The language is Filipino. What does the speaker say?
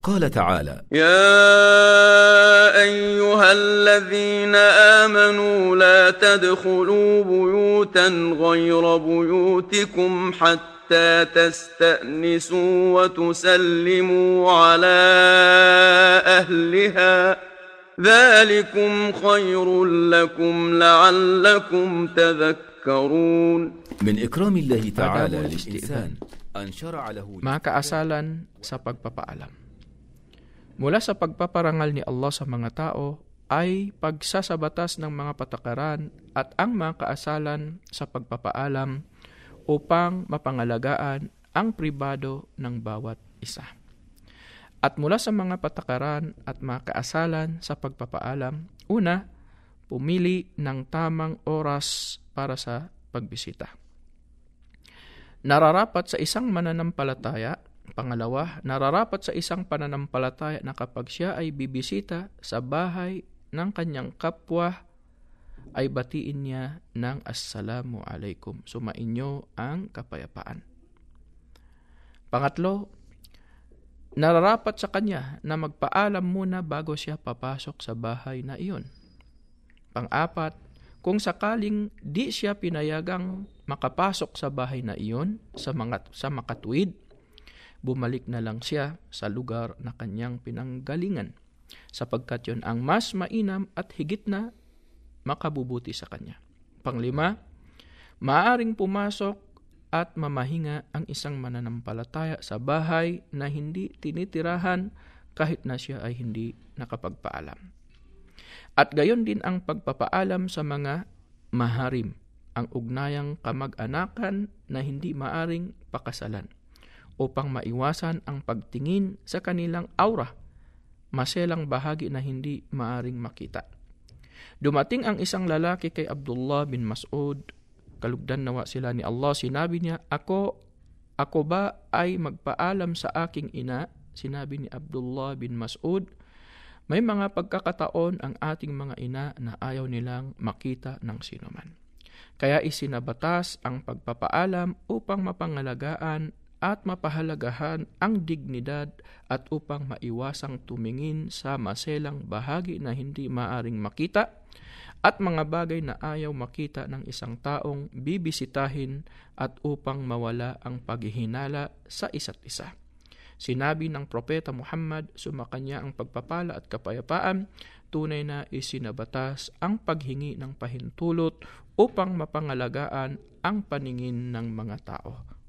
قال تعالى: يا أيها الذين آمنوا لا تدخلوا بيوتا غير بيوتكم حتى تستأنسوا وتسلموا على أهلها ذلكم خير لكم لعلكم تذكرون. من إكرام الله تعالى الاستئذان أن شرع له Mga kaasalan sa pagpapaalam. Mula sa pagpaparangal ni Allah sa mga tao ay pagsasabatas ng mga patakaran at ang mga kaasalan sa pagpapaalam upang mapangalagaan ang pribado ng bawat isa. At mula sa mga patakaran at mga kaasalan sa pagpapaalam, una, pumili ng tamang oras para sa pagbisita. Nararapat sa isang mananampalataya. Pangalawa, nararapat sa isang pananampalataya na kapag siya ay bibisita sa bahay ng kanyang kapwa, ay batiin niya ng Assalamu alaikum. Sumainyo ang kapayapaan. Pangatlo, nararapat sa kanya na magpaalam muna bago siya papasok sa bahay na iyon. Pang-apat, kung sakaling di siya pinayagang makapasok sa bahay na iyon sa makatuwid, bumalik na lang siya sa lugar na kanyang pinanggalingan, sapagkat yun ang mas mainam at higit na makabubuti sa kanya. Panglima, maaaring pumasok at mamahinga ang isang mananampalataya sa bahay na hindi tinitirahan kahit na siya ay hindi nakapagpaalam. At gayon din ang pagpapaalam sa mga maharim, ang ugnayang kamag-anakan na hindi maaring pakasalan, upang maiwasan ang pagtingin sa kanilang aura, maselang bahagi na hindi maaring makita. Dumating ang isang lalaki kay Abdullah bin Mas'ud, kalugdan nawa sila ni Allah, sinabi niya, Ako ba ay magpaalam sa aking ina? Sinabi ni Abdullah bin Mas'ud, may mga pagkakataon ang ating mga ina na ayaw nilang makita ng sinuman. Kaya isinabatas ang pagpapaalam upang mapangalagaan at mapahalagahan ang dignidad at upang maiwasang tumingin sa maselang bahagi na hindi maaring makita at mga bagay na ayaw makita ng isang taong bibisitahin at upang mawala ang paghihinala sa isa't isa. Sinabi ng Propeta Muhammad, sumakanya ang pagpapala at kapayapaan, tunay na isinabatas ang paghingi ng pahintulot upang mapangalagaan ang paningin ng mga tao.